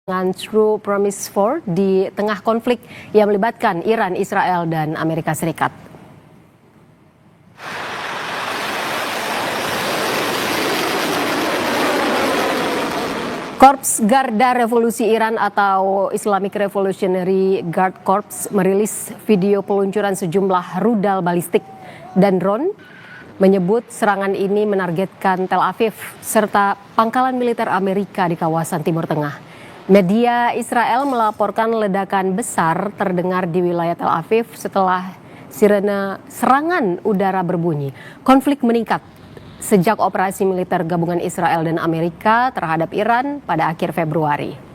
dengan True Promise 4 di tengah konflik yang melibatkan Iran, Israel, dan Amerika Serikat. Korps Garda Revolusi Iran atau Islamic Revolutionary Guard Corps merilis video peluncuran sejumlah rudal balistik dan drone, menyebut serangan ini menargetkan Tel Aviv serta pangkalan militer Amerika di kawasan Timur Tengah. Media Israel melaporkan ledakan besar terdengar di wilayah Tel Aviv setelah sirene serangan udara berbunyi. Konflik meningkat sejak operasi militer gabungan Israel dan Amerika terhadap Iran pada akhir Februari.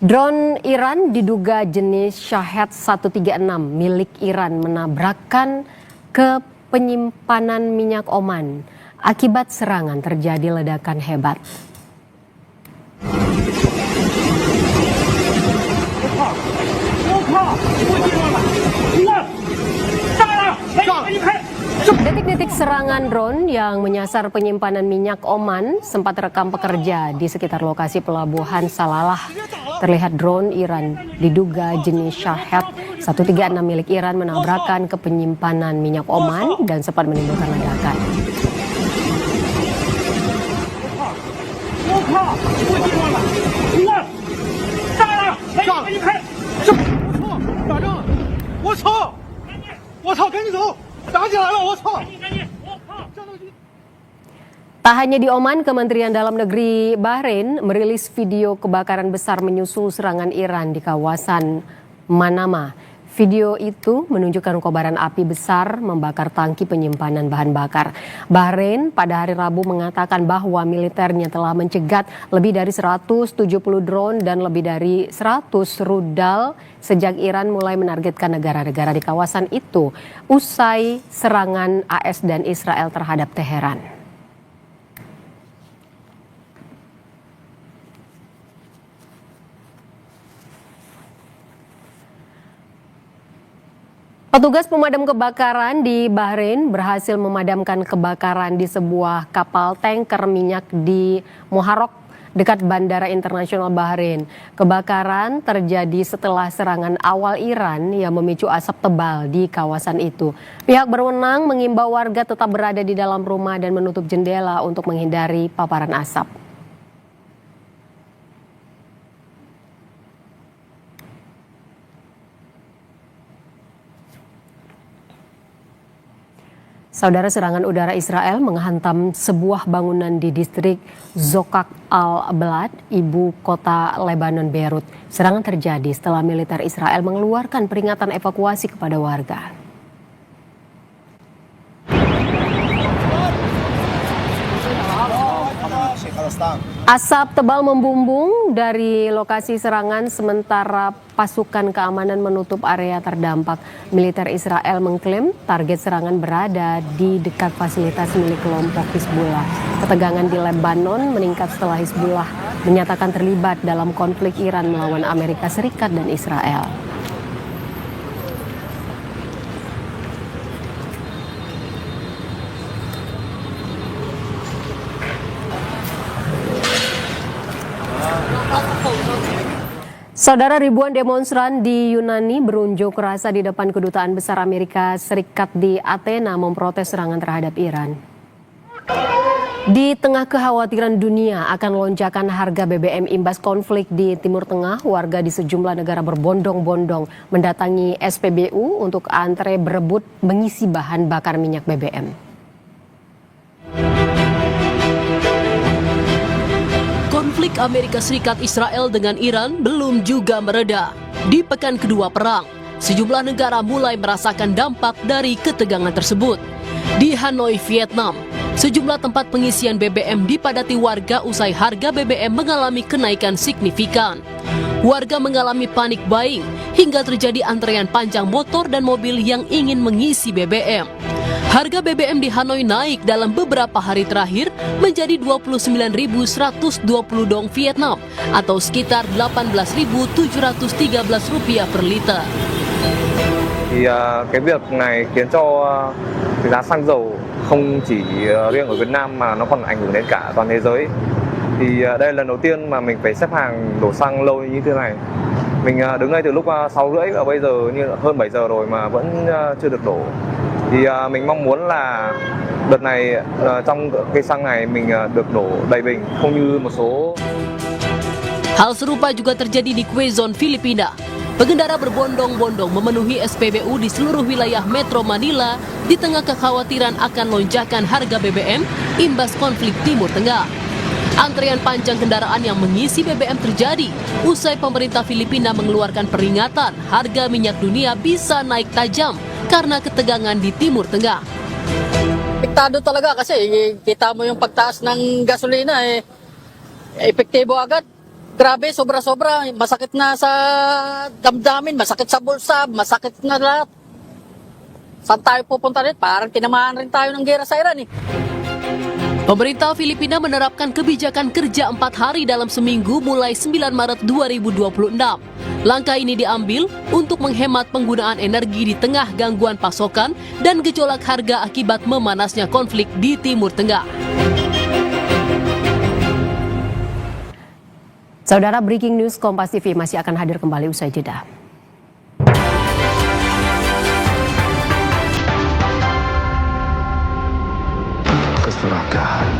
Drone Iran diduga jenis Shahed 136 milik Iran menabrakkan ke penyimpanan minyak Oman. Akibat serangan terjadi ledakan hebat. Detik-detik serangan drone yang menyasar penyimpanan minyak Oman sempat terekam pekerja di sekitar lokasi pelabuhan Salalah. Terlihat drone Iran diduga jenis Shahed 136 milik Iran menabrakkan ke penyimpanan minyak Oman dan sempat menimbulkan ledakan. Tak hanya di Oman, Kementerian Dalam Negeri Bahrain merilis video kebakaran besar menyusul serangan Iran di kawasan Manama. Video itu menunjukkan kobaran api besar membakar tangki penyimpanan bahan bakar. Bahrain pada hari Rabu mengatakan bahwa militernya telah mencegat lebih dari 170 drone dan lebih dari 100 rudal sejak Iran mulai menargetkan negara-negara di kawasan itu usai serangan AS dan Israel terhadap Teheran. Petugas pemadam kebakaran di Bahrain berhasil memadamkan kebakaran di sebuah kapal tanker minyak di Moharok dekat Bandara Internasional Bahrain. Kebakaran terjadi setelah serangan awal Iran yang memicu asap tebal di kawasan itu. Pihak berwenang mengimbau warga tetap berada di dalam rumah dan menutup jendela untuk menghindari paparan asap. Saudara, serangan udara Israel menghantam sebuah bangunan di distrik Zokak al-Balad, ibu kota Lebanon Beirut. Serangan terjadi setelah militer Israel mengeluarkan peringatan evakuasi kepada warga. Asap tebal membumbung dari lokasi serangan sementara pasukan keamanan menutup area terdampak. Militer Israel mengklaim target serangan berada di dekat fasilitas milik kelompok Hizbullah. Ketegangan di Lebanon meningkat setelah Hizbullah menyatakan terlibat dalam konflik Iran melawan Amerika Serikat dan Israel. Saudara, ribuan demonstran di Yunani berunjuk rasa di depan Kedutaan Besar Amerika Serikat di Athena memprotes serangan terhadap Iran. Di tengah kekhawatiran dunia akan lonjakan harga BBM imbas konflik di Timur Tengah, warga di sejumlah negara berbondong-bondong mendatangi SPBU untuk antre berebut mengisi bahan bakar minyak BBM. Konflik Amerika Serikat Israel dengan Iran belum juga mereda. Di pekan kedua perang, sejumlah negara mulai merasakan dampak dari ketegangan tersebut. Di Hanoi, Vietnam, sejumlah tempat pengisian BBM dipadati warga usai harga BBM mengalami kenaikan signifikan. Warga mengalami panik buying hingga terjadi antrean panjang motor dan mobil yang ingin mengisi BBM. Harga BBM di Hanoi naik dalam beberapa hari terakhir menjadi 29.120 dong Vietnam atau sekitar 18.713 rupiah per liter. Thì cái việc này khiến cho cái giá xăng dầu không chỉ riêng ở Việt Nam mà nó còn ảnh hưởng đến cả toàn thế giới. Thì đây là lần đầu tiên mà mình phải xếp hàng đổ xăng lâu như thế này. Mình đứng đây từ lúc 6:30 và bây giờ như hơn 7 giờ rồi mà vẫn chưa được đổ. Thì mình mong muốn là đợt này trong cây xăng này mình được đổ đầy bình, không như một số. Hal serupa juga terjadi di Quezon, Filipina. Pengendara berbondong-bondong memenuhi SPBU di seluruh wilayah Metro Manila di tengah kekhawatiran akan lonjakan harga BBM imbas konflik Timur Tengah. Antrean panjang kendaraan yang mengisi BBM terjadi usai pemerintah Filipina mengeluarkan peringatan harga minyak dunia bisa naik tajam karena ketegangan di Timur Tengah. Apektado talaga kasi kita mo yung pagtaas ng gasolina epektibo agad. Grabe, sobra-sobra. Masakit na sa damdamin, masakit sa bulsa, masakit na lahat. Saan tayo pupunta rin? Parang tinamaan rin tayo ng gera sa Iran Pemerintah Filipina menerapkan kebijakan kerja 4 hari dalam seminggu mulai 9 Maret 2026. Langkah ini diambil untuk menghemat penggunaan energi di tengah gangguan pasokan dan gejolak harga akibat memanasnya konflik di Timur Tengah. Saudara, breaking news Kompas TV masih akan hadir kembali usai jeda. Keserakahan.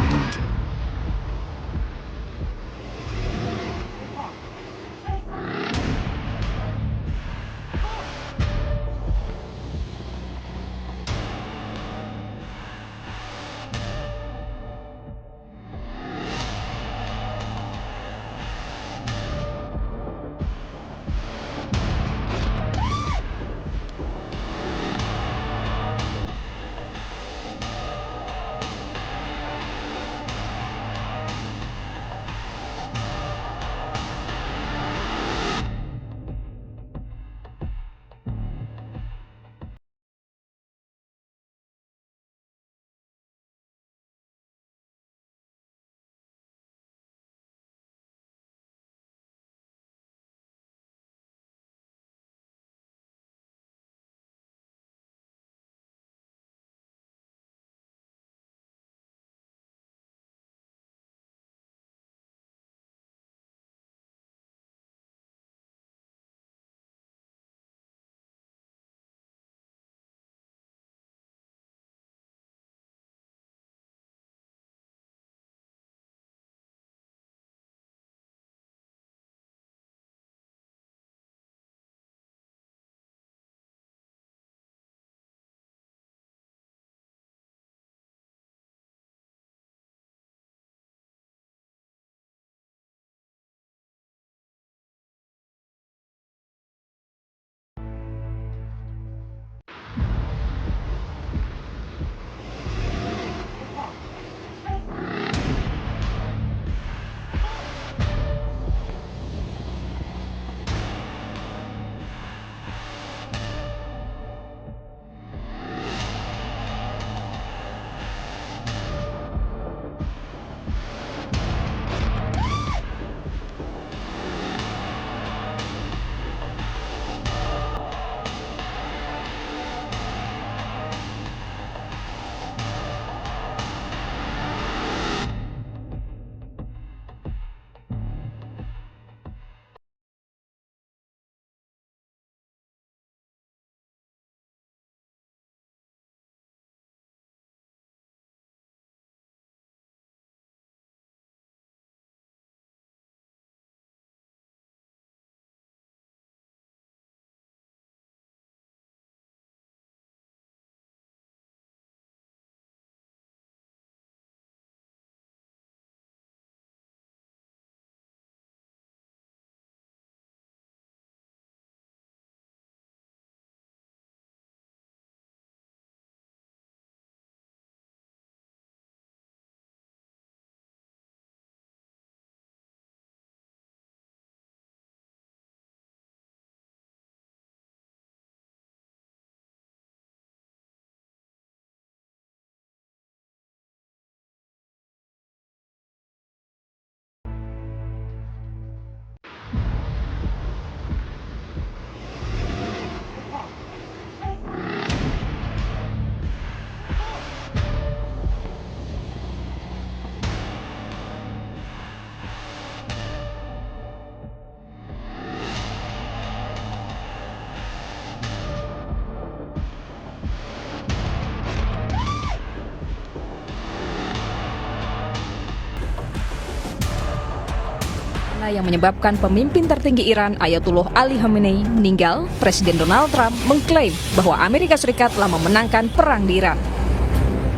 bencana yang menyebabkan pemimpin tertinggi Iran Ayatollah Ali Khamenei meninggal, Presiden Donald Trump mengklaim bahwa Amerika Serikat telah memenangkan perang di Iran.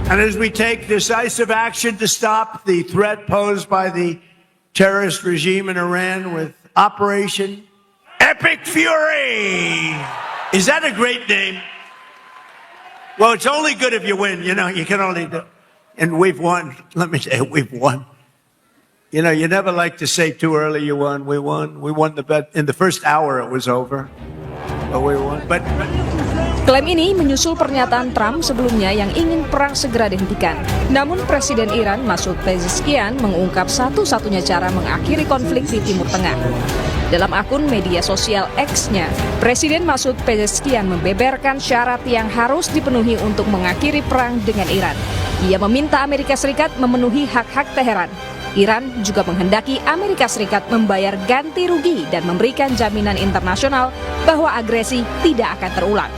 And as we take decisive action to stop the threat posed by the terrorist regime in Iran with Operation Epic Fury. Is that a great name? Well, it's only good if you win. You know, you can only do. And we've won. Let me say, we've won. You know, you never like to say too early you won. We won. We won the bet. In the first hour, it was over. But we won. But Klaim ini menyusul pernyataan Trump sebelumnya yang ingin perang segera dihentikan. Namun Presiden Iran Masoud Pezeshkian mengungkap satu-satunya cara mengakhiri konflik di Timur Tengah. Dalam akun media sosial X-nya, Presiden Masoud Pezeshkian membeberkan syarat yang harus dipenuhi untuk mengakhiri perang dengan Iran. Ia meminta Amerika Serikat memenuhi hak-hak Teheran. Iran juga menghendaki Amerika Serikat membayar ganti rugi dan memberikan jaminan internasional bahwa agresi tidak akan terulang.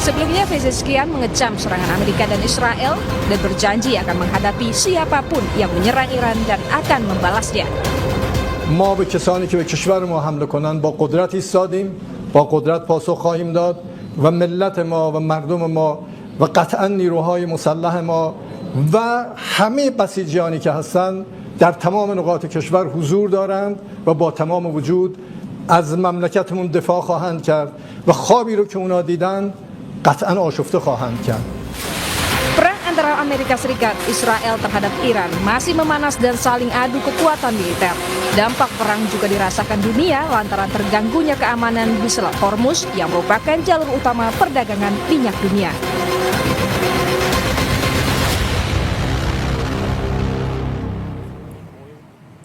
Sebelumnya, Pezeshkian mengecam serangan Amerika dan Israel dan berjanji akan menghadapi siapapun yang menyerang Iran dan akan membalasnya. ما به کسانی که به کشور ما حمله کنند با قدرت ایستادیم، با قدرت پاسخ خواهیم داد و ملت ما و مردم ما و قطعا نیروهای مسلح ما و همه بسیجیانی که هستند در تمام نقاط کشور حضور دارند و با تمام وجود از مملکتمون دفاع خواهند کرد و خوابی رو که اونا دیدن قطعا آشفته خواهند کرد. Perang antara Amerika Serikat, Israel terhadap Iran masih memanas dan saling adu kekuatan militer. Dampak perang juga dirasakan dunia lantaran terganggunya keamanan di Selat Hormuz yang merupakan jalur utama perdagangan minyak dunia.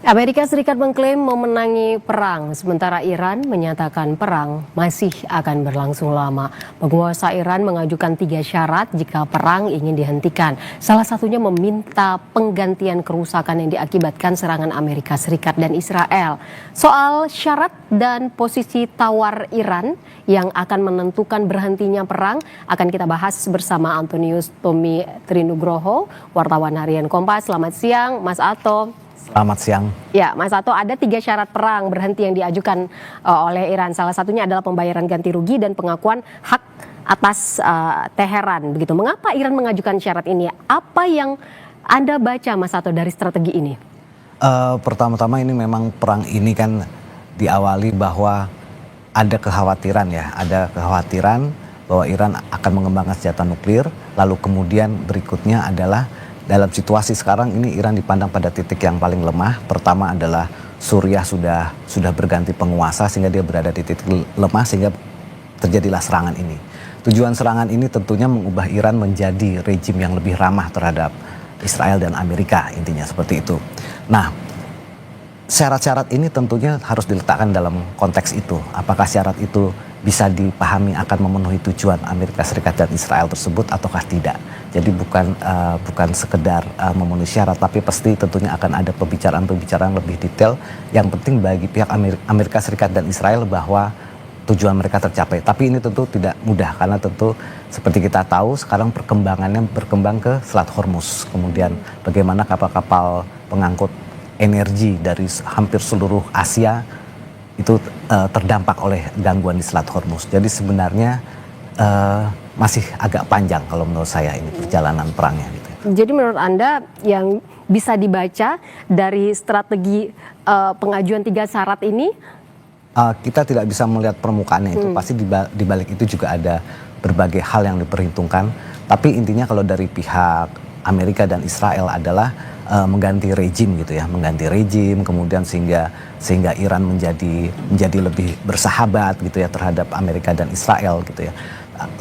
Amerika Serikat mengklaim memenangi perang, sementara Iran menyatakan perang masih akan berlangsung lama. Penguasa Iran mengajukan 3 syarat jika perang ingin dihentikan. Salah satunya meminta penggantian kerusakan yang diakibatkan serangan Amerika Serikat dan Israel. Soal syarat dan posisi tawar Iran yang akan menentukan berhentinya perang akan kita bahas bersama Antonius Tommy Trinugroho, wartawan harian Kompas. Selamat siang, Mas Ato. Selamat siang. Ya, Mas Ato, ada 3 syarat perang berhenti yang diajukan oleh Iran. Salah satunya adalah pembayaran ganti rugi dan pengakuan hak atas Teheran. Begitu. Mengapa Iran mengajukan syarat ini? Apa yang Anda baca, Mas Ato, dari strategi ini? Pertama-tama ini memang perang ini kan diawali bahwa ada kekhawatiran bahwa Iran akan mengembangkan senjata nuklir. Lalu kemudian berikutnya adalah dalam situasi sekarang ini Iran dipandang pada titik yang paling lemah. Pertama adalah Suriah sudah berganti penguasa sehingga dia berada di titik lemah sehingga terjadilah serangan ini. Tujuan serangan ini tentunya mengubah Iran menjadi rejim yang lebih ramah terhadap Israel dan Amerika, intinya seperti itu. Nah, syarat-syarat ini tentunya harus diletakkan dalam konteks itu. Apakah syarat itu bisa dipahami akan memenuhi tujuan Amerika Serikat dan Israel tersebut ataukah tidak? Jadi bukan sekedar memenuhi syarat, tapi pasti tentunya akan ada pembicaraan lebih detail. Yang penting bagi pihak Amerika Serikat dan Israel bahwa tujuan mereka tercapai. Tapi ini tentu tidak mudah karena tentu seperti kita tahu sekarang perkembangannya berkembang ke Selat Hormuz. Kemudian bagaimana kapal-kapal pengangkut energi dari hampir seluruh Asia itu terdampak oleh gangguan di Selat Hormuz. Jadi sebenarnya masih agak panjang kalau menurut saya ini perjalanan perangnya gitu. Jadi menurut Anda yang bisa dibaca dari strategi pengajuan 3 syarat ini? Kita tidak bisa melihat permukaannya itu. Pasti di balik itu juga ada berbagai hal yang diperhitungkan. Tapi intinya kalau dari pihak Amerika dan Israel adalah mengganti rejim gitu ya, mengganti rejim kemudian sehingga Iran menjadi lebih bersahabat gitu ya terhadap Amerika dan Israel gitu ya.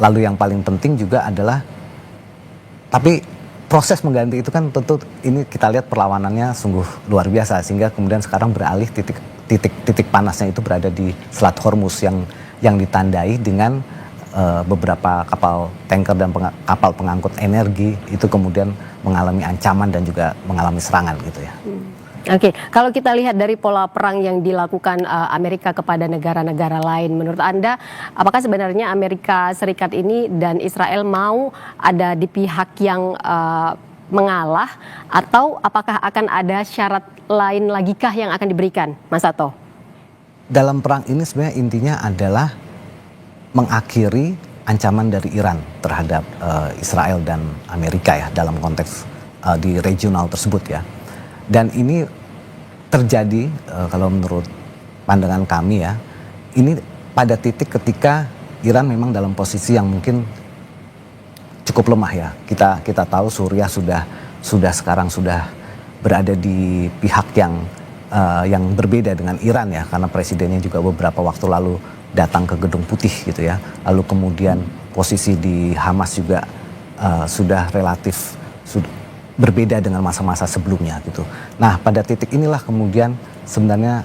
Lalu yang paling penting juga adalah tapi proses mengganti itu kan tentu ini kita lihat perlawanannya sungguh luar biasa sehingga kemudian sekarang beralih titik panasnya itu berada di Selat Hormuz yang ditandai dengan beberapa kapal tanker dan kapal pengangkut energi itu kemudian mengalami ancaman dan juga mengalami serangan gitu ya. Oke, kalau kita lihat dari pola perang yang dilakukan Amerika kepada negara-negara lain, menurut Anda apakah sebenarnya Amerika Serikat ini dan Israel mau ada di pihak yang mengalah atau apakah akan ada syarat lain lagi kah yang akan diberikan, Mas Sato? Dalam perang ini sebenarnya intinya adalah mengakhiri ancaman dari Iran terhadap Israel dan Amerika ya dalam konteks di regional tersebut ya. Dan ini terjadi kalau menurut pandangan kami ya, ini pada titik ketika Iran memang dalam posisi yang mungkin cukup lemah ya. Kita tahu Suriah sudah sekarang sudah berada di pihak yang berbeda dengan Iran ya, karena presidennya juga beberapa waktu lalu datang ke Gedung Putih gitu ya. Lalu kemudian posisi di Hamas juga sudah relatif berbeda dengan masa-masa sebelumnya gitu. Nah pada titik inilah kemudian sebenarnya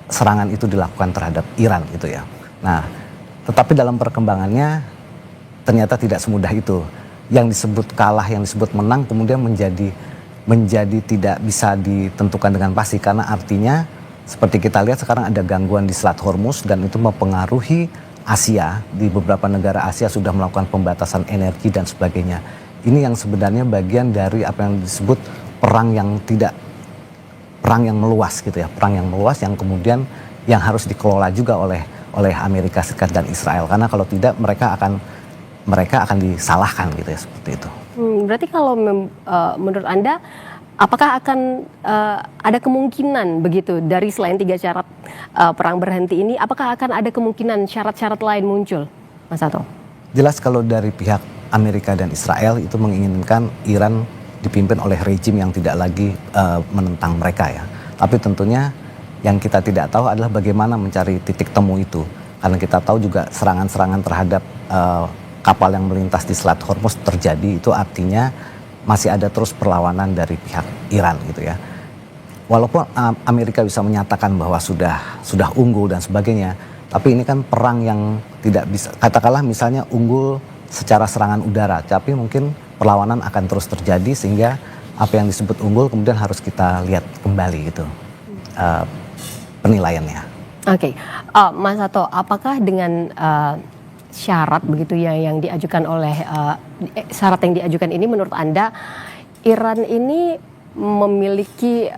serangan itu dilakukan terhadap Iran gitu ya. Nah tetapi dalam perkembangannya ternyata tidak semudah itu. Yang disebut kalah, yang disebut menang kemudian menjadi tidak bisa ditentukan dengan pasti, karena artinya seperti kita lihat sekarang ada gangguan di Selat Hormuz dan itu mempengaruhi Asia. Di beberapa negara Asia sudah melakukan pembatasan energi dan sebagainya. Ini yang sebenarnya bagian dari apa yang disebut perang yang meluas gitu ya, perang yang meluas yang kemudian yang harus dikelola juga oleh Amerika Serikat dan Israel, karena kalau tidak mereka akan disalahkan gitu ya, seperti itu. Berarti kalau menurut Anda, apakah akan ada kemungkinan begitu dari selain 3 syarat perang berhenti ini, apakah akan ada kemungkinan syarat-syarat lain muncul, Mas Sato? Jelas kalau dari pihak Amerika dan Israel itu menginginkan Iran dipimpin oleh rejim yang tidak lagi menentang mereka ya. Tapi tentunya yang kita tidak tahu adalah bagaimana mencari titik temu itu. Karena kita tahu juga serangan-serangan terhadap kapal yang melintas di Selat Hormuz terjadi, itu artinya masih ada terus perlawanan dari pihak Iran gitu ya. Walaupun Amerika bisa menyatakan bahwa sudah unggul dan sebagainya, tapi ini kan perang yang tidak bisa, katakanlah misalnya unggul secara serangan udara, tapi mungkin perlawanan akan terus terjadi sehingga apa yang disebut unggul kemudian harus kita lihat kembali gitu penilaiannya. Oke, Mas Sato, apakah dengan syarat begitu ya yang diajukan oleh syarat yang diajukan ini menurut Anda Iran ini memiliki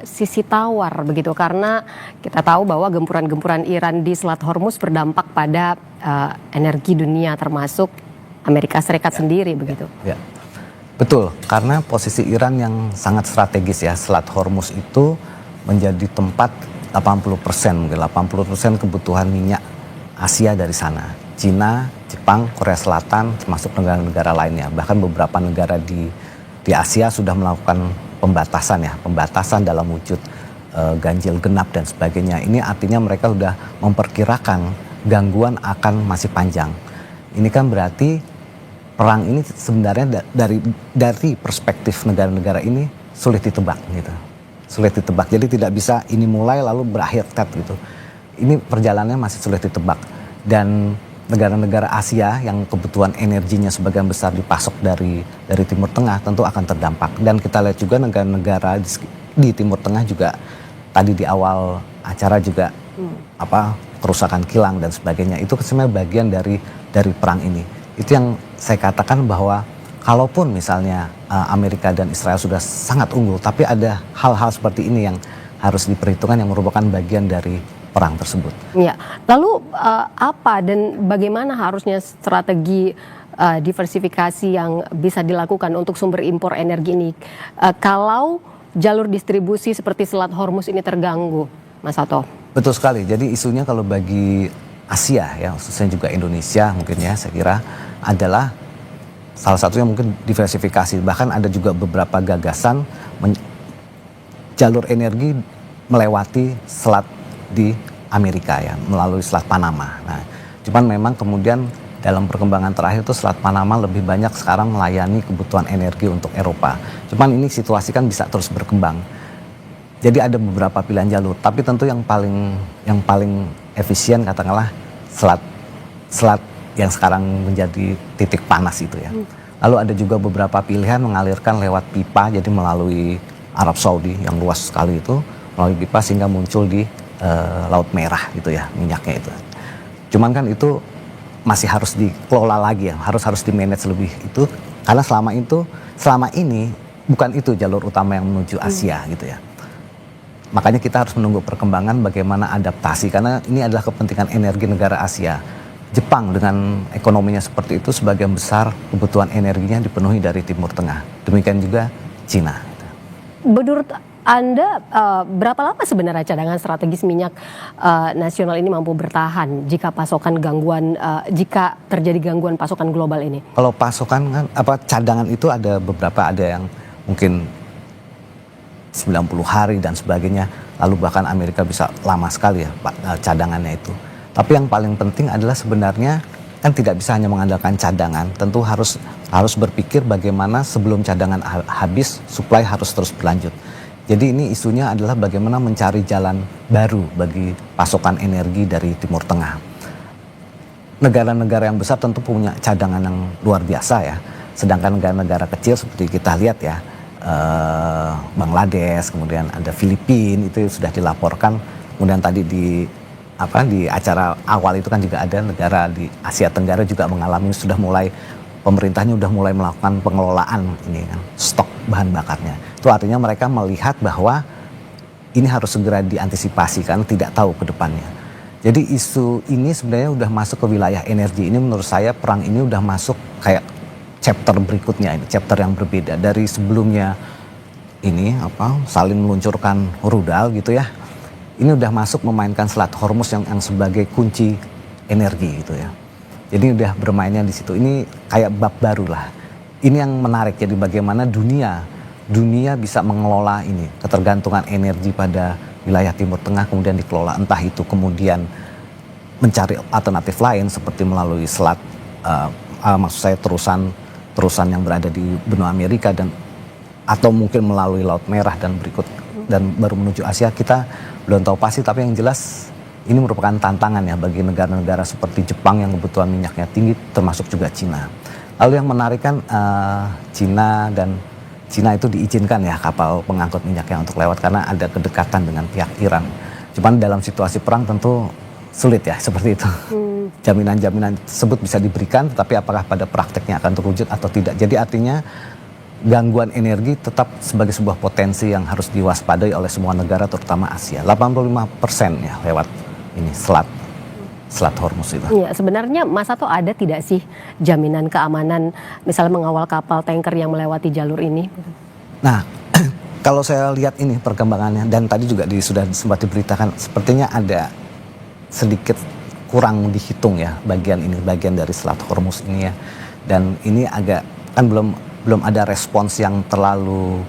sisi tawar begitu, karena kita tahu bahwa gempuran-gempuran Iran di Selat Hormuz berdampak pada energi dunia termasuk Amerika Serikat sendiri begitu. Ya. Betul, karena posisi Iran yang sangat strategis ya, Selat Hormuz itu menjadi tempat 80% mungkin 80% kebutuhan minyak Asia dari sana. Cina, Jepang, Korea Selatan, termasuk negara-negara lainnya. Bahkan beberapa negara di Asia sudah melakukan pembatasan dalam wujud ganjil genap dan sebagainya. Ini artinya mereka sudah memperkirakan gangguan akan masih panjang. Ini kan berarti perang ini sebenarnya dari perspektif negara-negara ini sulit ditebak gitu. Sulit ditebak. Jadi tidak bisa ini mulai lalu berakhir gitu. Ini perjalanannya masih sulit ditebak. Dan negara-negara Asia yang kebutuhan energinya sebagian besar dipasok dari Timur Tengah tentu akan terdampak. Dan kita lihat juga negara-negara di Timur Tengah juga tadi di awal acara juga kerusakan kilang dan sebagainya. Itu sebenarnya bagian dari perang ini. Itu yang saya katakan bahwa kalaupun misalnya Amerika dan Israel sudah sangat unggul, tapi ada hal-hal seperti ini yang harus diperhitungkan yang merupakan bagian dari perang tersebut. Ya, lalu apa dan bagaimana harusnya strategi diversifikasi yang bisa dilakukan untuk sumber impor energi ini kalau jalur distribusi seperti Selat Hormuz ini terganggu, Mas Sato? Betul sekali. Jadi isunya kalau bagi Asia ya, khususnya juga Indonesia mungkin ya, saya kira adalah salah satunya mungkin diversifikasi. Bahkan ada juga beberapa gagasan jalur energi melewati selat di Amerika ya, melalui Selat Panama. Nah, cuman memang kemudian dalam perkembangan terakhir itu Selat Panama lebih banyak sekarang melayani kebutuhan energi untuk Eropa. Cuman ini situasi kan bisa terus berkembang. Jadi ada beberapa pilihan jalur, tapi tentu yang paling efisien katakanlah selat yang sekarang menjadi titik panas itu ya. Lalu ada juga beberapa pilihan mengalirkan lewat pipa, jadi melalui Arab Saudi yang luas sekali itu, melalui pipa sehingga muncul di Laut Merah gitu ya, minyaknya itu. Cuman kan itu masih harus dikelola lagi ya, harus di manage lebih itu, karena selama ini bukan itu jalur utama yang menuju Asia gitu ya. Makanya kita harus menunggu perkembangan bagaimana adaptasi, karena ini adalah kepentingan energi negara Asia. Jepang dengan ekonominya seperti itu, sebagian besar kebutuhan energinya dipenuhi dari Timur Tengah. Demikian juga Cina. Menurut Anda, berapa lama sebenarnya cadangan strategis minyak nasional ini mampu bertahan jika jika terjadi gangguan pasokan global ini? Kalau pasokan kan, cadangan itu ada beberapa, ada yang mungkin 90 hari dan sebagainya, lalu bahkan Amerika bisa lama sekali ya cadangannya itu. Tapi yang paling penting adalah sebenarnya kan tidak bisa hanya mengandalkan cadangan, tentu harus berpikir bagaimana sebelum cadangan habis, supply harus terus berlanjut. Jadi ini isunya adalah bagaimana mencari jalan baru bagi pasokan energi dari Timur Tengah. Negara-negara yang besar tentu punya cadangan yang luar biasa ya, sedangkan negara-negara kecil seperti kita lihat ya, Bangladesh, kemudian ada Filipina, itu sudah dilaporkan. Kemudian tadi di acara awal itu kan juga ada negara di Asia Tenggara juga mengalami, pemerintahnya sudah mulai melakukan pengelolaan ini kan, stok bahan bakarnya. Itu artinya mereka melihat bahwa ini harus segera diantisipasi karena tidak tahu ke depannya. Jadi isu ini sebenarnya sudah masuk ke wilayah energi. Ini menurut saya perang ini sudah masuk kayak chapter berikutnya, ini chapter yang berbeda dari sebelumnya ini saling meluncurkan rudal gitu ya. Ini udah masuk memainkan Selat Hormuz yang sebagai kunci energi gitu ya. Jadi udah bermainnya di situ. Ini kayak bab baru lah. Ini yang menarik, jadi bagaimana dunia bisa mengelola ini ketergantungan energi pada wilayah Timur Tengah kemudian dikelola, entah itu kemudian mencari alternatif lain seperti melalui selat, maksud saya terusan yang berada di benua Amerika atau mungkin melalui Laut Merah dan baru menuju Asia. Kita belum tahu pasti, tapi yang jelas ini merupakan tantangan ya bagi negara-negara seperti Jepang yang kebutuhan minyaknya tinggi, termasuk juga Cina. Lalu yang menarik kan Cina itu diizinkan ya kapal pengangkut minyaknya untuk lewat karena ada kedekatan dengan pihak Iran. Cuman dalam situasi perang tentu sulit ya seperti itu. Jaminan-jaminan tersebut bisa diberikan, tetapi apakah pada prakteknya akan terwujud atau tidak. Jadi artinya gangguan energi tetap sebagai sebuah potensi yang harus diwaspadai oleh semua negara, terutama Asia. 85% ya lewat ini Selat Hormuz itu. Ya, sebenarnya Mas Sato, ada tidak sih jaminan keamanan misalnya mengawal kapal tanker yang melewati jalur ini? Nah, kalau saya lihat ini perkembangannya, dan tadi juga sudah sempat diberitakan, sepertinya ada sedikit kurang dihitung ya bagian dari Selat Hormuz ini ya. Dan ini agak kan belum ada respons yang terlalu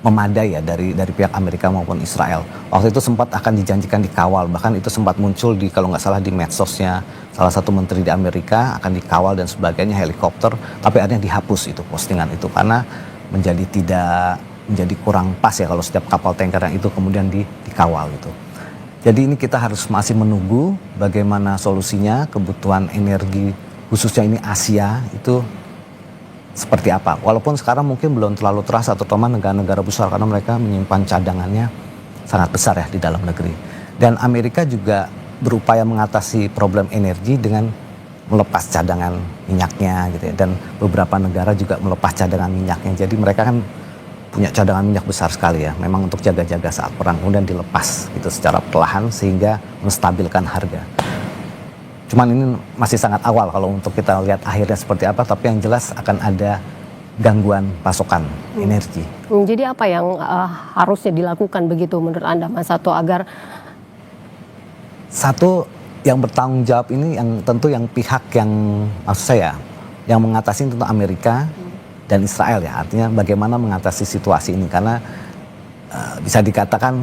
memadai ya dari pihak Amerika maupun Israel. Waktu itu sempat akan dijanjikan dikawal, bahkan itu sempat muncul kalau nggak salah di medsosnya salah satu menteri di Amerika akan dikawal dan sebagainya, helikopter, tapi akhirnya dihapus itu postingan itu karena menjadi kurang pas ya kalau setiap kapal tanker yang itu kemudian dikawal gitu. Jadi ini kita harus masih menunggu bagaimana solusinya, kebutuhan energi khususnya ini Asia itu seperti apa. Walaupun sekarang mungkin belum terlalu terasa, terutama negara-negara besar karena mereka menyimpan cadangannya sangat besar ya di dalam negeri. Dan Amerika juga berupaya mengatasi problem energi dengan melepas cadangan minyaknya gitu ya. Dan beberapa negara juga melepas cadangan minyaknya. Jadi mereka kan punya cadangan minyak besar sekali ya, memang untuk jaga-jaga saat perang, kemudian dilepas gitu secara perlahan sehingga menstabilkan harga. Cuman ini masih sangat awal kalau untuk kita lihat akhirnya seperti apa, tapi yang jelas akan ada gangguan pasokan energi. Jadi apa yang harusnya dilakukan begitu menurut Anda, Mas Sato, agar satu yang bertanggung jawab ini yang tentu yang pihak yang maksud saya yang mengatasi tentu Amerika dan Israel ya, artinya bagaimana mengatasi situasi ini karena bisa dikatakan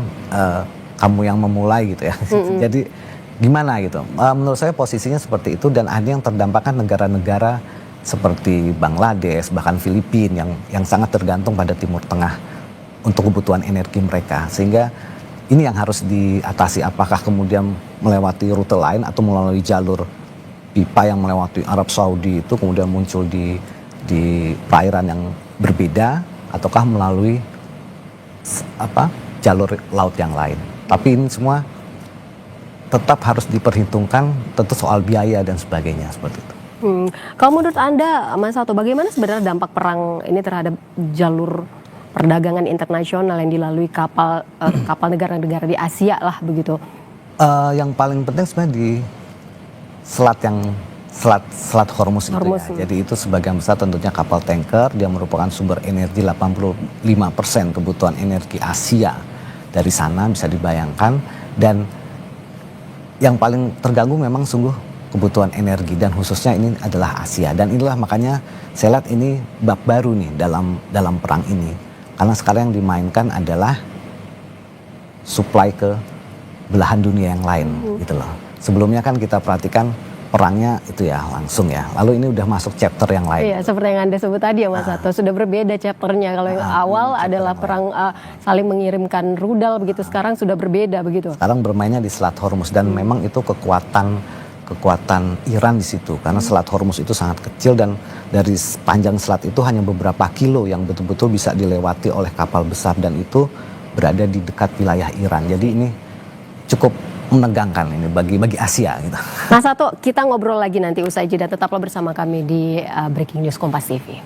kamu yang memulai gitu ya. Jadi gimana gitu, menurut saya posisinya seperti itu, dan ada yang terdampak kan negara-negara seperti Bangladesh bahkan Filipina yang sangat tergantung pada Timur Tengah untuk kebutuhan energi mereka, sehingga ini yang harus diatasi. Apakah kemudian melewati rute lain atau melalui jalur pipa yang melewati Arab Saudi itu kemudian muncul di perairan yang berbeda, ataukah melalui jalur laut yang lain. Tapi ini semua tetap harus diperhitungkan, tentu soal biaya dan sebagainya seperti itu. Kalau menurut Anda, Mas Sato, bagaimana sebenarnya dampak perang ini terhadap jalur perdagangan internasional yang dilalui kapal kapal negara-negara di Asia lah begitu. Yang paling penting sebenarnya di selat Hormuz itu Hormuz. ya. Jadi itu sebagian besar tentunya kapal tanker, dia merupakan sumber energi 85% kebutuhan energi Asia dari sana bisa dibayangkan, dan yang paling terganggu memang sungguh kebutuhan energi dan khususnya ini adalah Asia, dan inilah makanya saya lihat ini bab baru nih dalam perang ini, karena sekarang yang dimainkan adalah supply ke belahan dunia yang lain gitu loh. Sebelumnya kan kita perhatikan perangnya itu ya langsung ya. Lalu ini udah masuk chapter yang lain. Iya, seperti yang Anda sebut tadi ya Mas Sato, sudah berbeda chapternya. Kalau yang awal adalah perang saling mengirimkan rudal begitu, sekarang sudah berbeda begitu. Sekarang bermainnya di Selat Hormuz, dan memang itu kekuatan Iran di situ, karena Selat Hormuz itu sangat kecil dan dari panjang selat itu hanya beberapa kilo yang betul-betul bisa dilewati oleh kapal besar, dan itu berada di dekat wilayah Iran. Jadi ini cukup menegangkan ini bagi Asia gitu. Mas Sato, kita ngobrol lagi nanti usai jeda, tetaplah bersama kami di Breaking News Kompas TV.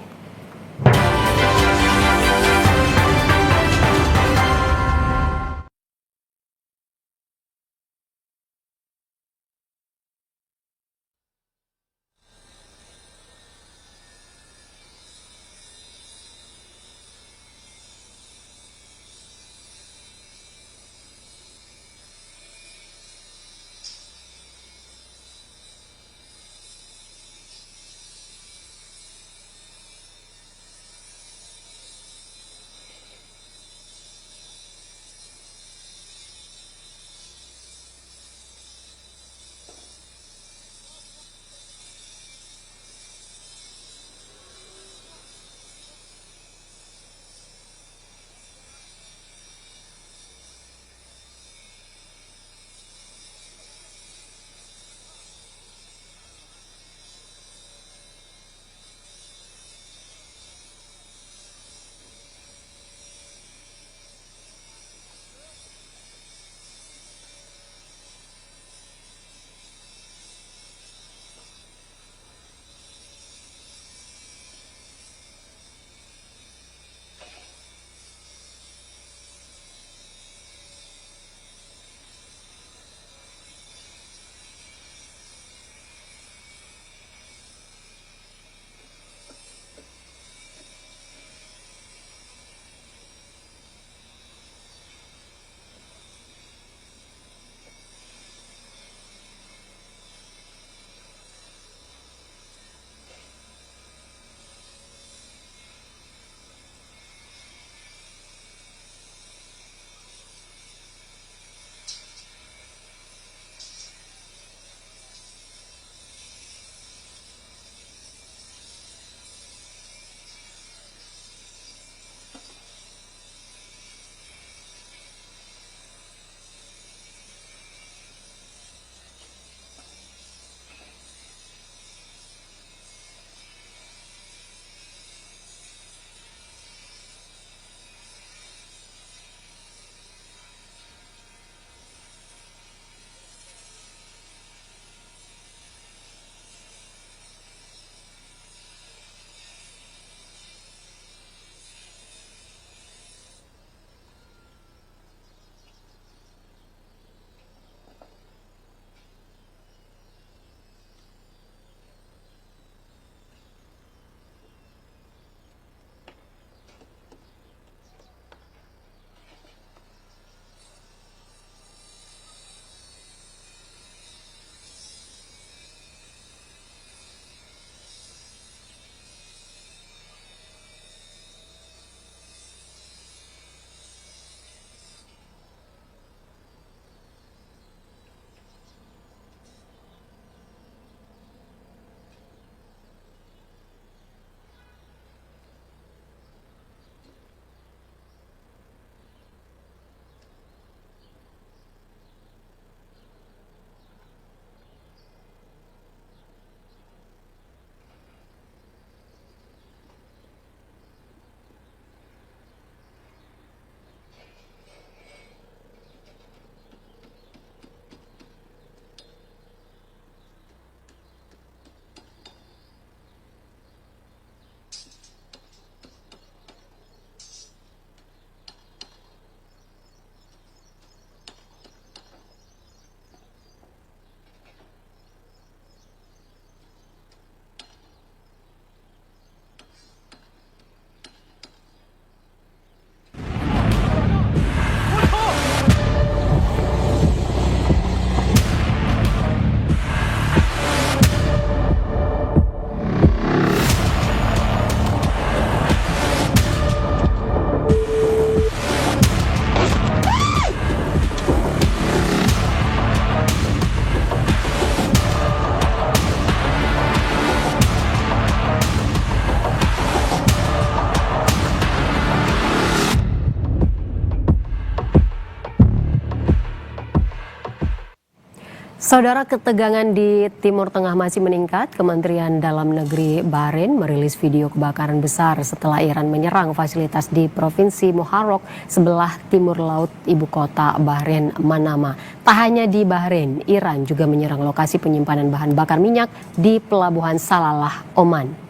Saudara, ketegangan di Timur Tengah masih meningkat. Kementerian Dalam Negeri Bahrain merilis video kebakaran besar setelah Iran menyerang fasilitas di Provinsi Muharraq sebelah timur laut ibu kota Bahrain, Manama. Tak hanya di Bahrain, Iran juga menyerang lokasi penyimpanan bahan bakar minyak di Pelabuhan Salalah, Oman.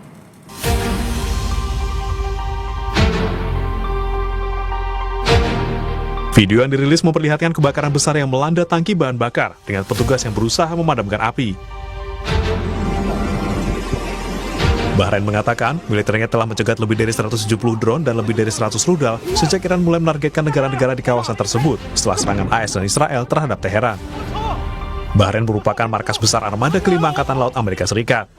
Video yang dirilis memperlihatkan kebakaran besar yang melanda tangki bahan bakar dengan petugas yang berusaha memadamkan api. Bahrain mengatakan militernya telah mencegat lebih dari 170 drone dan lebih dari 100 rudal sejak Iran mulai menargetkan negara-negara di kawasan tersebut setelah serangan AS dan Israel terhadap Teheran. Bahrain merupakan markas besar armada kelima Angkatan Laut Amerika Serikat.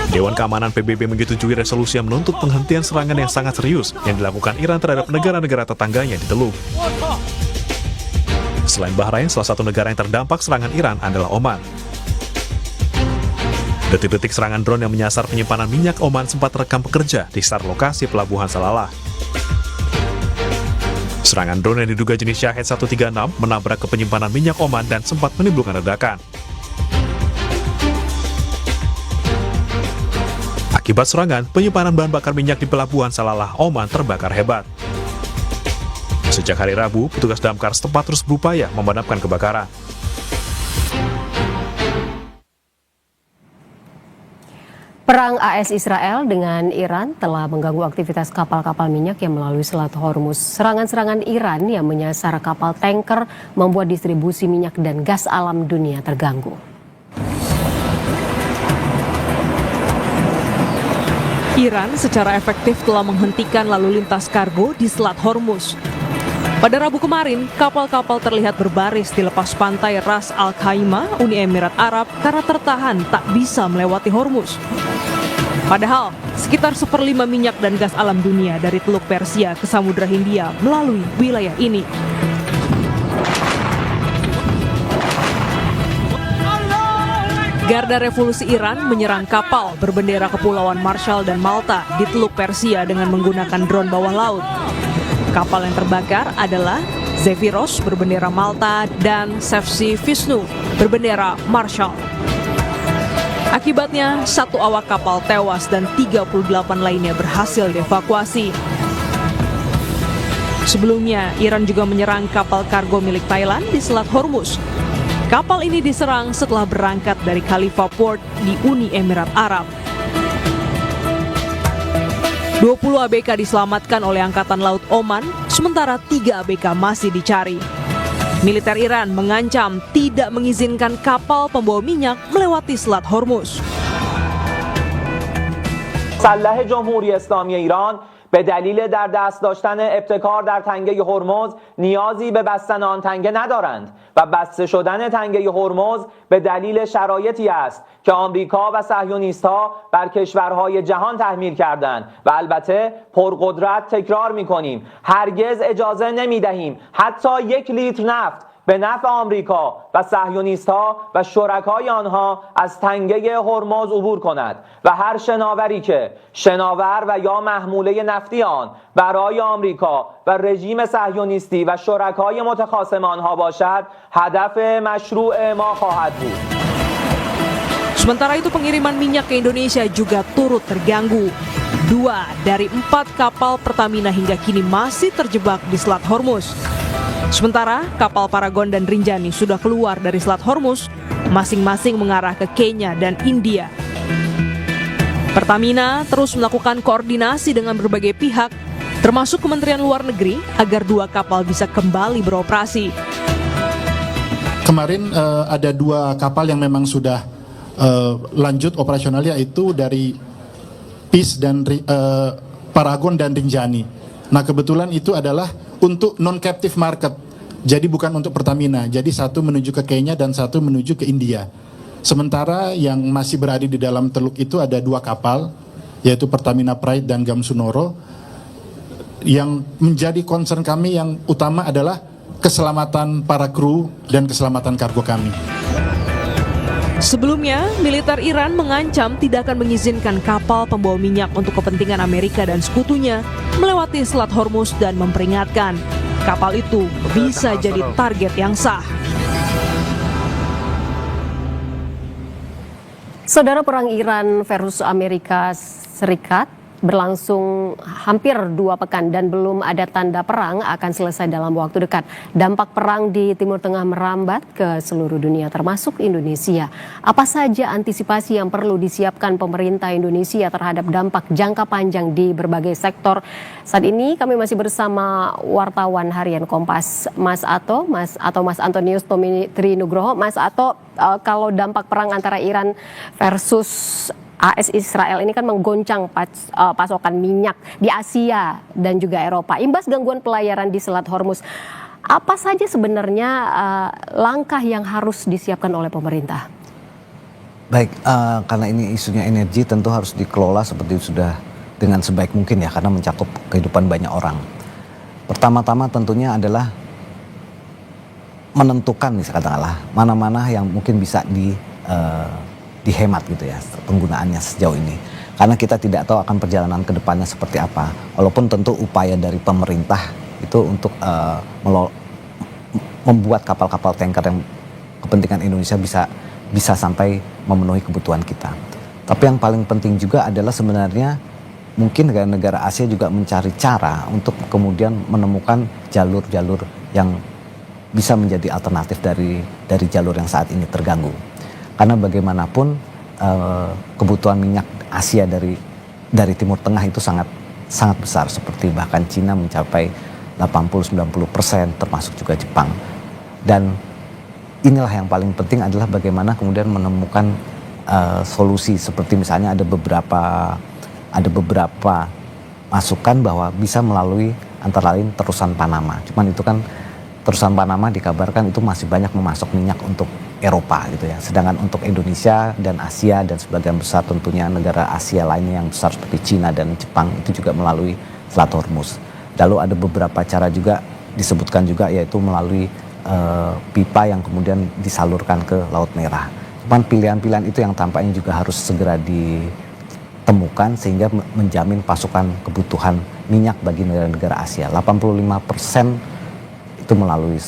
Dewan Keamanan PBB menyetujui resolusi yang menuntut penghentian serangan yang sangat serius yang dilakukan Iran terhadap negara-negara tetangganya di Teluk. Selain Bahrain, salah satu negara yang terdampak serangan Iran adalah Oman. Detik-detik serangan drone yang menyasar penyimpanan minyak Oman sempat rekam pekerja di sekitar lokasi Pelabuhan Salalah. Serangan drone yang diduga jenis Shahed 136 menabrak ke penyimpanan minyak Oman dan sempat menimbulkan ledakan. Akibat serangan, penyimpanan bahan bakar minyak di Pelabuhan Salalah, Oman terbakar hebat. Sejak hari Rabu, petugas damkar setempat terus berupaya memadamkan kebakaran. Perang AS Israel dengan Iran telah mengganggu aktivitas kapal-kapal minyak yang melalui Selat Hormuz. Serangan-serangan Iran yang menyasar kapal tanker membuat distribusi minyak dan gas alam dunia terganggu. Iran secara efektif telah menghentikan lalu lintas kargo di Selat Hormuz. Pada Rabu kemarin, kapal-kapal terlihat berbaris di lepas pantai Ras Al Khaimah, Uni Emirat Arab karena tertahan tak bisa melewati Hormuz. Padahal, sekitar 1/5 minyak dan gas alam dunia dari Teluk Persia ke Samudra Hindia melalui wilayah ini. Garda Revolusi Iran menyerang kapal berbendera Kepulauan Marshall dan Malta di Teluk Persia dengan menggunakan drone bawah laut. Kapal yang terbakar adalah Zephyros berbendera Malta dan Sevsi Vishnu berbendera Marshall. Akibatnya, 1 awak kapal tewas dan 38 lainnya berhasil dievakuasi. Sebelumnya, Iran juga menyerang kapal kargo milik Thailand di Selat Hormuz. Kapal ini diserang setelah berangkat dari Khalifa Port di Uni Emirat Arab. 20 ABK diselamatkan oleh Angkatan Laut Oman, sementara 3 ABK masih dicari. Militer Iran mengancam tidak mengizinkan kapal pembawa minyak melewati Selat Hormuz. مسلح جمهوری اسلامی ایران به دلیل در دست داشتن ابتکار در تنگه هرمز نیازی به بستن آن تنگه ندارند و بسته شدن تنگه هرمز به دلیل شرایطی است که آمریکا و صهیونیست‌ها بر کشورهای جهان تحمیل کردند و البته پرقدرت تکرار می‌کنیم هرگز اجازه نمی‌دهیم حتی 1 لیتر نفت به نفع آمریکا و صهیونیست‌ها و شرکای آنها از تنگه هرمز عبور کند و هر شناوری که شناور و یا محموله نفتی آن برای آمریکا و رژیم صهیونیستی و شرکای متخاصم آنها باشد هدف مشروع ما خواهد بود. Sementara itu pengiriman minyak ke Indonesia juga turut terganggu. 2 dari 4 kapal Pertamina hingga kini masih terjebak di Selat Hormuz. Sementara kapal Paragon dan Rinjani sudah keluar dari Selat Hormuz, masing-masing mengarah ke Kenya dan India. Pertamina terus melakukan koordinasi dengan berbagai pihak, termasuk Kementerian Luar Negeri, agar 2 kapal bisa kembali beroperasi. Kemarin ada 2 kapal yang memang sudah lanjut operasional, yaitu dari Peace dan Paragon dan Rinjani. Nah, kebetulan itu adalah untuk non-captive market, jadi bukan untuk Pertamina. Jadi 1 menuju ke Kenya dan 1 menuju ke India. Sementara yang masih berada di dalam teluk itu ada 2 kapal, yaitu Pertamina Pride dan Gamsunoro. Yang menjadi concern kami yang utama adalah keselamatan para kru dan keselamatan kargo kami. Sebelumnya, militer Iran mengancam tidak akan mengizinkan kapal pembawa minyak untuk kepentingan Amerika dan sekutunya melewati Selat Hormuz dan memperingatkan kapal itu bisa jadi target yang sah. Saudara, perang Iran versus Amerika Serikat berlangsung hampir 2 pekan dan belum ada tanda perang akan selesai dalam waktu dekat. Dampak perang di Timur Tengah merambat ke seluruh dunia termasuk Indonesia. Apa saja antisipasi yang perlu disiapkan pemerintah Indonesia terhadap dampak jangka panjang di berbagai sektor? Saat ini kami masih bersama wartawan harian Kompas, Mas Antonius Tomitri Nugroho. Mas Ato, kalau dampak perang antara Iran versus AS Israel ini kan menggoncang pasokan minyak di Asia dan juga Eropa. Imbas gangguan pelayaran di Selat Hormuz. Apa saja sebenarnya langkah yang harus disiapkan oleh pemerintah? Baik, karena ini isunya energi tentu harus dikelola seperti sudah dengan sebaik mungkin ya, karena mencakup kehidupan banyak orang. Pertama-tama tentunya adalah menentukan katakanlah mana-mana yang mungkin bisa dihemat gitu ya penggunaannya sejauh ini, karena kita tidak tahu akan perjalanan ke depannya seperti apa. Walaupun tentu upaya dari pemerintah itu untuk membuat kapal-kapal tanker yang kepentingan Indonesia bisa sampai memenuhi kebutuhan kita. Tapi yang paling penting juga adalah sebenarnya mungkin negara-negara Asia juga mencari cara untuk kemudian menemukan jalur-jalur yang bisa menjadi alternatif dari jalur yang saat ini terganggu. Karena bagaimanapun kebutuhan minyak Asia dari Timur Tengah itu sangat besar, seperti bahkan Cina mencapai 80-90%, termasuk juga Jepang. Dan inilah yang paling penting adalah bagaimana kemudian menemukan solusi, seperti misalnya ada beberapa masukan bahwa bisa melalui antara lain terusan Panama. Cuman itu kan terusan Panama dikabarkan itu masih banyak memasok minyak untuk Eropa gitu ya. Sedangkan untuk Indonesia dan Asia dan sebagian besar tentunya negara Asia lainnya yang besar seperti Cina dan Jepang itu juga melalui Selat Hormuz. Lalu ada beberapa cara juga disebutkan juga, yaitu melalui pipa yang kemudian disalurkan ke Laut Merah. Cuman pilihan-pilihan itu yang tampaknya juga harus segera ditemukan sehingga menjamin pasokan kebutuhan minyak bagi negara-negara Asia. 85% itu melalui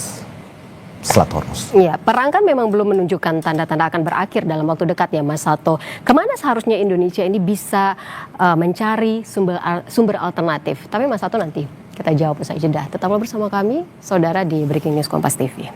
Selat Hormuz. Iya, perang kan memang belum menunjukkan tanda-tanda akan berakhir dalam waktu dekat ya, Mas Sato. Kemana seharusnya Indonesia ini bisa mencari sumber alternatif? Tapi Mas Sato nanti kita jawab usai jeda. Tetaplah bersama kami, saudara, di Breaking News Kompas TV.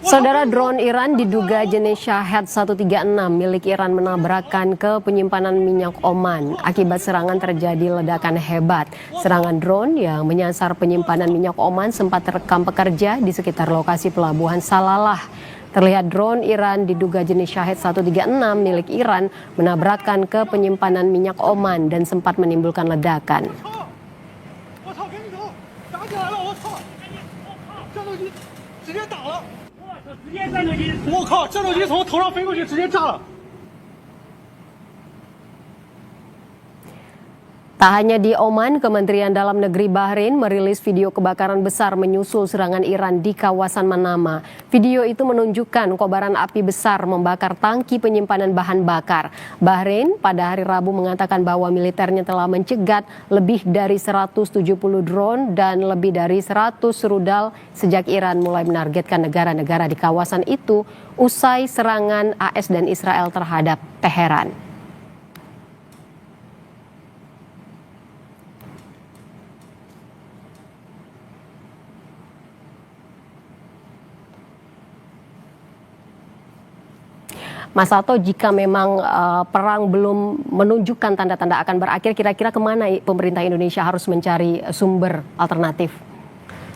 Saudara, drone Iran diduga jenis Shahed 136 milik Iran menabrakkan ke penyimpanan minyak Oman. Akibat serangan terjadi ledakan hebat. Serangan drone yang menyasar penyimpanan minyak Oman sempat terekam pekerja di sekitar lokasi pelabuhan Salalah. Terlihat drone Iran diduga jenis Shahed 136 milik Iran menabrakkan ke penyimpanan minyak Oman dan sempat menimbulkan ledakan. 我靠，战斗机从头上飞过去，直接炸了。 Tak hanya di Oman, Kementerian Dalam Negeri Bahrain merilis video kebakaran besar menyusul serangan Iran di kawasan Manama. Video itu menunjukkan kobaran api besar membakar tangki penyimpanan bahan bakar. Bahrain pada hari Rabu mengatakan bahwa militernya telah mencegat lebih dari 170 drone dan lebih dari 100 rudal sejak Iran mulai menargetkan negara-negara di kawasan itu usai serangan AS dan Israel terhadap Teheran. Mas Sato, jika memang perang belum menunjukkan tanda-tanda akan berakhir, kira-kira kemana pemerintah Indonesia harus mencari sumber alternatif?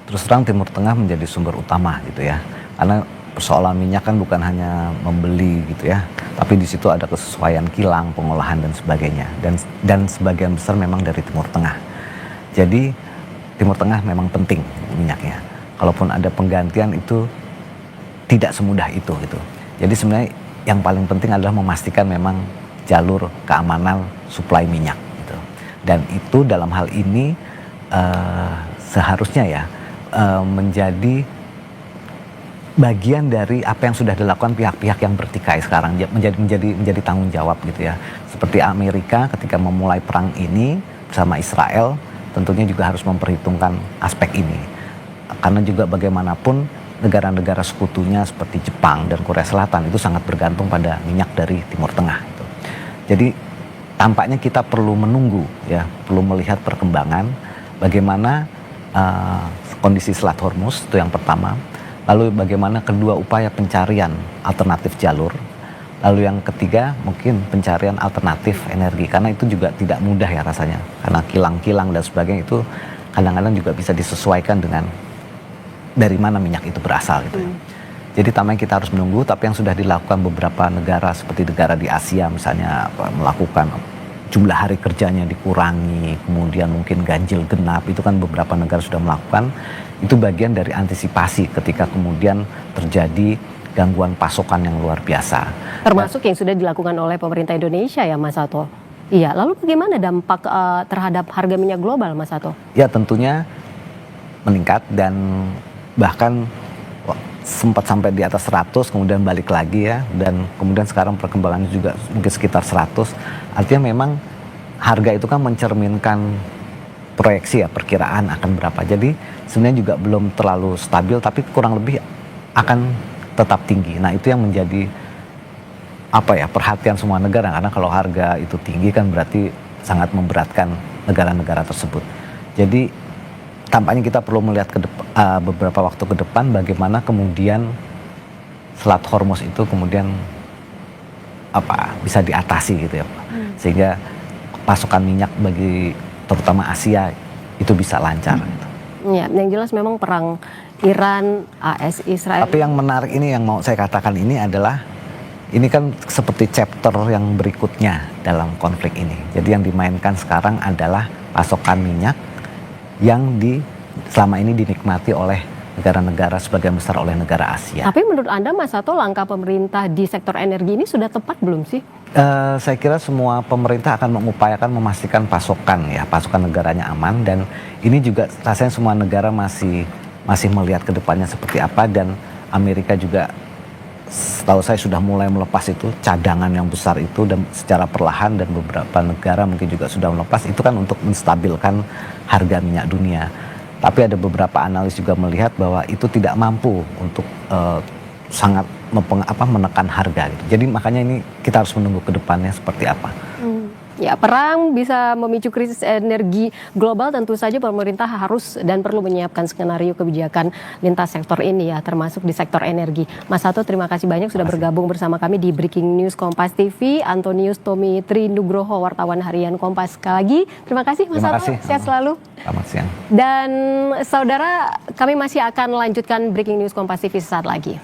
Terus terang Timur Tengah menjadi sumber utama gitu ya, karena persoalan minyak kan bukan hanya membeli gitu ya, tapi di situ ada kesesuaian kilang, pengolahan dan sebagainya, dan sebagian besar memang dari Timur Tengah. Jadi Timur Tengah memang penting minyaknya. Kalaupun ada penggantian itu tidak semudah itu gitu. Jadi sebenarnya yang paling penting adalah memastikan memang jalur keamanan suplai minyak gitu. Dan itu dalam hal ini seharusnya ya menjadi bagian dari apa yang sudah dilakukan pihak-pihak yang bertikai sekarang, menjadi tanggung jawab gitu ya. Seperti Amerika ketika memulai perang ini bersama Israel tentunya juga harus memperhitungkan aspek ini. Karena juga bagaimanapun negara-negara sekutunya seperti Jepang dan Korea Selatan itu sangat bergantung pada minyak dari Timur Tengah. Gitu. Jadi tampaknya kita perlu menunggu ya, perlu melihat perkembangan bagaimana kondisi Selat Hormuz itu yang pertama, lalu bagaimana kedua upaya pencarian alternatif jalur, lalu yang ketiga mungkin pencarian alternatif energi karena itu juga tidak mudah ya rasanya karena kilang-kilang dan sebagainya itu kadang-kadang juga bisa disesuaikan dengan dari mana minyak itu berasal gitu ya. Jadi tampaknya kita harus menunggu, tapi yang sudah dilakukan beberapa negara seperti negara di Asia misalnya melakukan jumlah hari kerjanya dikurangi, kemudian mungkin ganjil genap, itu kan beberapa negara sudah melakukan, itu bagian dari antisipasi ketika kemudian terjadi gangguan pasokan yang luar biasa. Termasuk yang sudah dilakukan oleh pemerintah Indonesia ya Mas Sato? Iya, lalu bagaimana dampak terhadap harga minyak global Mas Sato? Ya tentunya meningkat dan bahkan sempat sampai di atas 100 kemudian balik lagi ya, dan kemudian sekarang perkembangannya juga mungkin sekitar 100. Artinya memang harga itu kan mencerminkan proyeksi ya, perkiraan akan berapa. Jadi sebenarnya juga belum terlalu stabil tapi kurang lebih akan tetap tinggi. Nah itu yang menjadi apa ya, perhatian semua negara, karena kalau harga itu tinggi kan berarti sangat memberatkan negara-negara tersebut. Jadi tampaknya kita perlu melihat beberapa waktu ke depan bagaimana kemudian Selat Hormuz itu kemudian bisa diatasi gitu ya, sehingga pasokan minyak bagi terutama Asia itu bisa lancar. Gitu. Ya, yang jelas memang perang Iran, AS, Israel. Tapi yang menarik ini yang mau saya katakan ini adalah ini kan seperti chapter yang berikutnya dalam konflik ini. Jadi yang dimainkan sekarang adalah pasokan minyak yang selama ini dinikmati oleh negara-negara sebagian besar oleh negara Asia. Tapi menurut Anda Mas Sato, langkah pemerintah di sektor energi ini sudah tepat belum sih? Saya kira semua pemerintah akan mengupayakan memastikan pasokan negaranya aman, dan ini juga rasanya semua negara masih melihat ke depannya seperti apa, dan Amerika juga setahu saya sudah mulai melepas itu cadangan yang besar itu dan secara perlahan, dan beberapa negara mungkin juga sudah melepas itu kan untuk menstabilkan harga minyak dunia. Tapi ada beberapa analis juga melihat bahwa itu tidak mampu untuk sangat menekan harga gitu. Jadi makanya ini kita harus menunggu ke depannya seperti apa. Ya, perang bisa memicu krisis energi global, tentu saja pemerintah harus dan perlu menyiapkan skenario kebijakan lintas sektor ini ya, termasuk di sektor energi. Mas Hasto, terima kasih banyak sudah bergabung bersama kami di Breaking News Kompas TV. Antonius Tommy Trinugroho, wartawan harian Kompas. Sekali lagi, terima kasih Mas Hasto, sehat selalu. Selamat siang. Dan saudara, kami masih akan melanjutkan Breaking News Kompas TV sesaat lagi.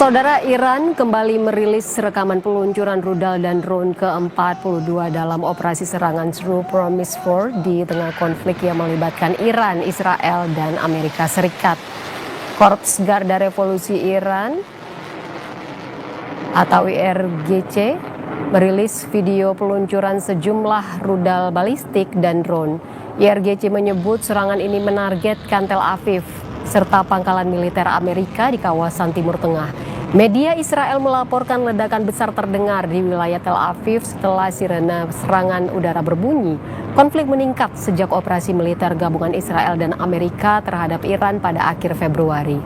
Saudara, Iran kembali merilis rekaman peluncuran rudal dan drone ke-42 dalam operasi serangan True Promise 4 di tengah konflik yang melibatkan Iran, Israel, dan Amerika Serikat. Korps Garda Revolusi Iran atau IRGC merilis video peluncuran sejumlah rudal balistik dan drone. IRGC menyebut serangan ini menargetkan Tel Aviv serta pangkalan militer Amerika di kawasan Timur Tengah. Media Israel melaporkan ledakan besar terdengar di wilayah Tel Aviv setelah sirene serangan udara berbunyi. Konflik meningkat sejak operasi militer gabungan Israel dan Amerika terhadap Iran pada akhir Februari.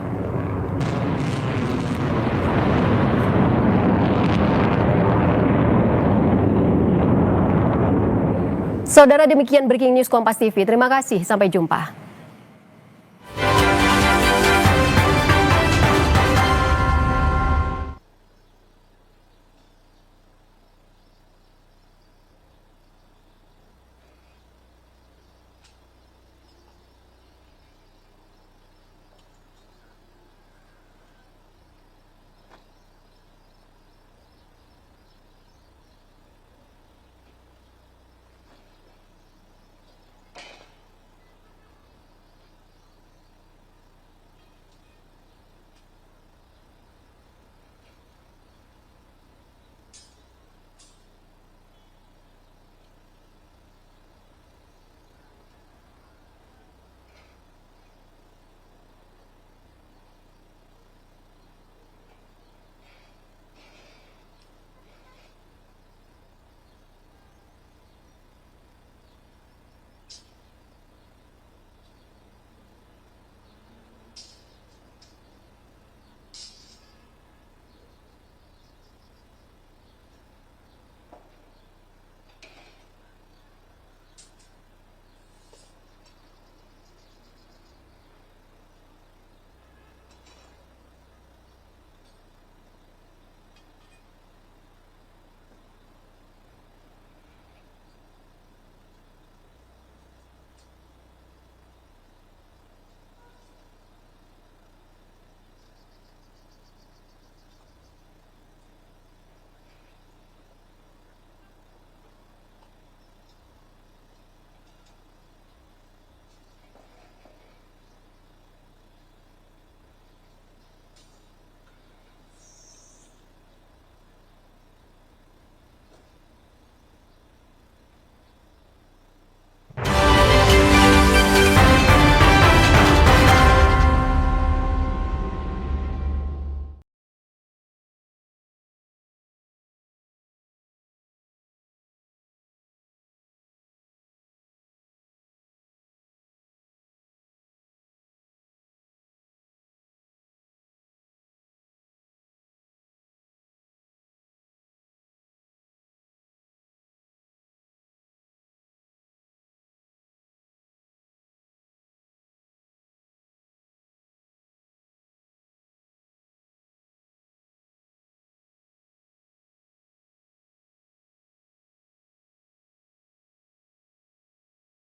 Saudara, demikian Breaking News Kompas TV. Terima kasih, sampai jumpa.